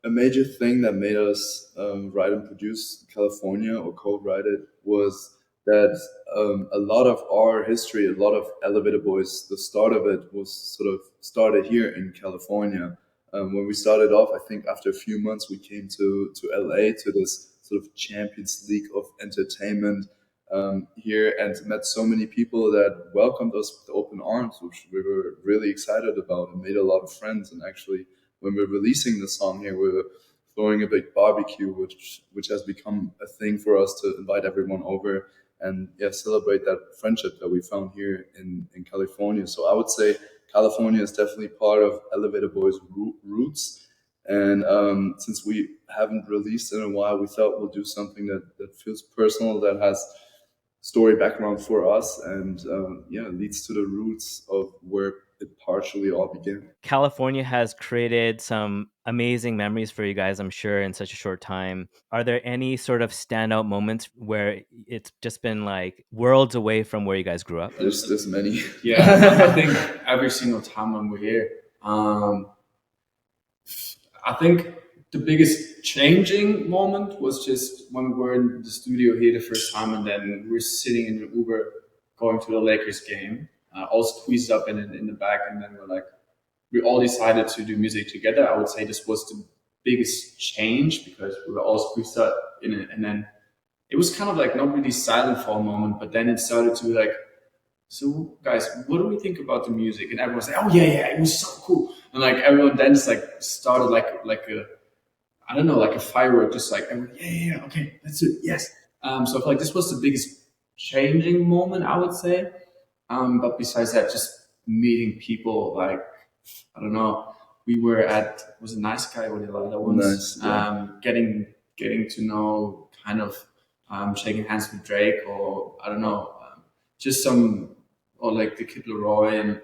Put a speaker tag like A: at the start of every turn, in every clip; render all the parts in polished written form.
A: a major thing that made us write and produce California or co-write it was that a lot of our history, a lot of Elevator Boys, the start of it was sort of started here in California. When we started off, I think after a few months, we came to LA to this sort of Champions League of entertainment here and met so many people that welcomed us with open arms, which we were really excited about and made a lot of friends. And actually, when we're releasing the song here, we're throwing a big barbecue, which has become a thing for us to invite everyone over and yeah, celebrate that friendship that we found here in California. So I would say California is definitely part of Elevator Boys' roots. And since we haven't released in a while, we thought we'll do something that feels personal, that has story background for us, and yeah, leads to the roots of where it partially all began.
B: California has created some amazing memories for you guys, I'm sure, in such a short time. Are there any sort of standout moments where it's just been like worlds away from where you guys grew up?
A: There's many.
C: Yeah, I think every single time when we're here, I think the biggest changing moment was just when we were in the studio here the first time, and then we're sitting in an Uber going to the Lakers game, all squeezed up in the back, and then we all decided to do music together. I would say this was the biggest change because we were all squeezed up in it, and then it was kind of like not really silent for a moment, but then it started to be like, so guys, what do we think about the music? And everyone's like, oh yeah, yeah, it was so cool. And like everyone then just like started like a, I don't know, like a firework, just like everyone, yeah, yeah, yeah, okay, that's it, yes. So I feel like this was the biggest changing moment, I would say. But besides that, just meeting people, like I don't know, we were at was a nice guy with a lot of ones,
A: Nice, yeah.
C: getting to know kind of shaking hands with Drake, or I don't know, just some, or like the Kid Leroy, and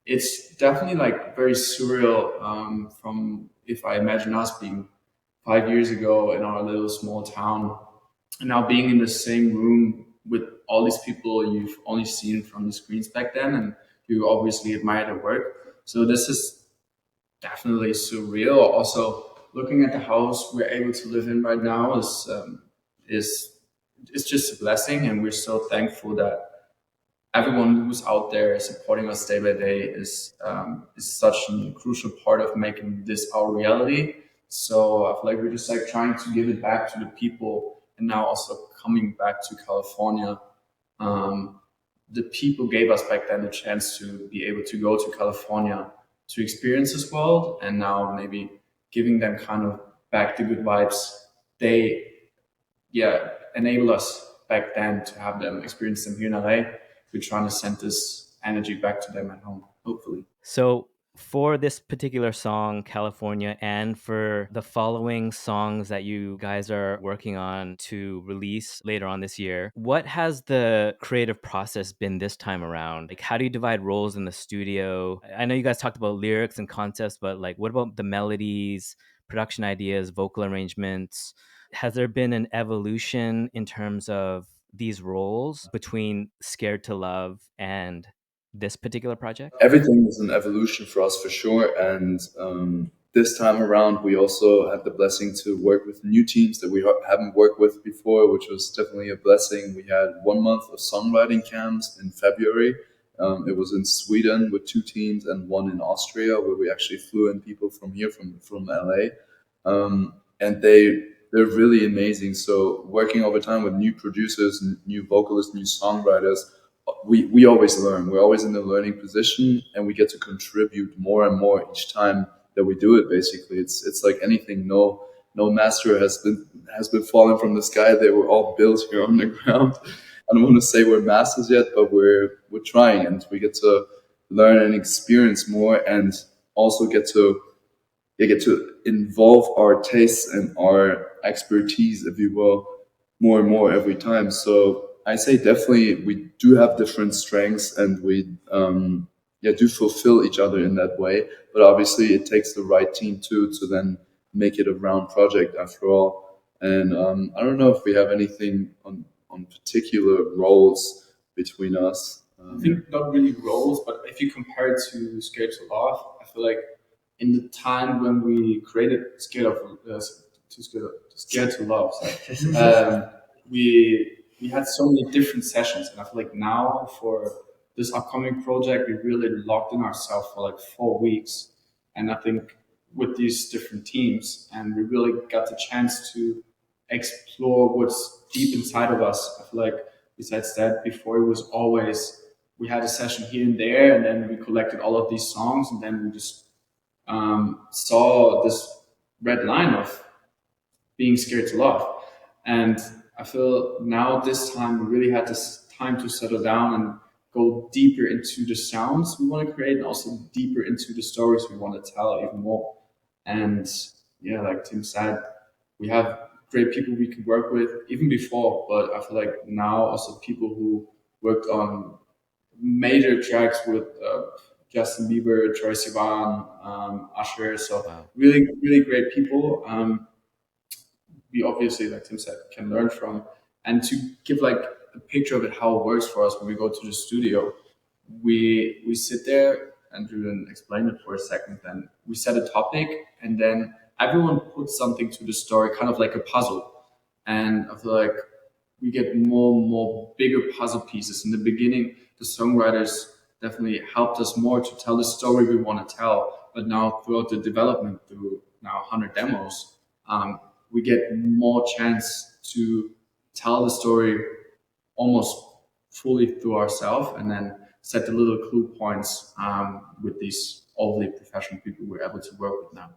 C: it's definitely like very surreal, from if I imagine us being 5 years ago in our little small town, and now being in the same room with all these people you've only seen from the screens back then, and you obviously admire their work. So this is definitely surreal. Also, looking at the house we're able to live in right now is it's just a blessing, and we're so thankful that everyone who's out there supporting us day by day is such a crucial part of making this our reality. So I feel like we're just like trying to give it back to the people, and now also coming back to California. Um, the people gave us back then the chance to be able to go to California to experience this world, and now maybe giving them kind of back the good vibes they, yeah, enable us back then to have them experience them here in LA. We're trying to send this energy back to them at home, hopefully.
B: So, for this particular song, California, and for the following songs that you guys are working on to release later on this year, what has the creative process been this time around? Like, how do you divide roles in the studio? I know you guys talked about lyrics and concepts, but like, what about the melodies, production ideas, vocal arrangements? Has there been an evolution in terms of these roles between Scared to Love and this particular project?
A: Everything is an evolution for us for sure. And this time around, we also had the blessing to work with new teams that we haven't worked with before, which was definitely a blessing. We had 1 month of songwriting camps in February. It was in Sweden with two teams and one in Austria, where we actually flew in people from here, from LA. And they're really amazing. So working over time with new producers, new vocalists, new songwriters, we always learn. We're always in the learning position, and we get to contribute more and more each time that we do it. Basically, it's like anything. No master has been falling from the sky. They were all built here on the ground. I don't want to say we're masters yet, but we're trying, and we get to learn and experience more, and also get to involve our tastes and our expertise, if you will, more and more every time. So I say definitely we do have different strengths, and we yeah, do fulfill each other in that way. But obviously, it takes the right team too to then make it a round project after all. And I don't know if we have anything on particular roles between us.
C: I think not really roles, but if you compare it to Scared to Laugh, I feel like in the time when we created Scared to Love, sorry, we had so many different sessions, and I feel like now for this upcoming project, we really locked in ourselves for like 4 weeks, and I think with these different teams, and we really got the chance to explore what's deep inside of us. I feel like besides that, before it was always we had a session here and there, and then we collected all of these songs, and then we just saw this red line of being scared to love. And I feel now this time we really had this time to settle down and go deeper into the sounds we want to create and also deeper into the stories we want to tell even more. And yeah, like Tim said, we have great people we can work with even before, but I feel like now also people who worked on major tracks with Justin Bieber, Troye Sivan, Usher. So
B: Wow.
C: really, really great people. We obviously, like Tim said, can learn from. And to give like a picture of it, how it works for us when we go to the studio, we sit there and Julian explain it for a second. Then we set a topic, and then everyone puts something to the story, kind of like a puzzle. And I feel like we get more and more bigger puzzle pieces. In the beginning, the songwriters definitely helped us more to tell the story we want to tell. But now, throughout the development, through now 100 demos, we get more chance to tell the story almost fully through ourselves, and then set the little clue points with these overly professional people we're able to work with now.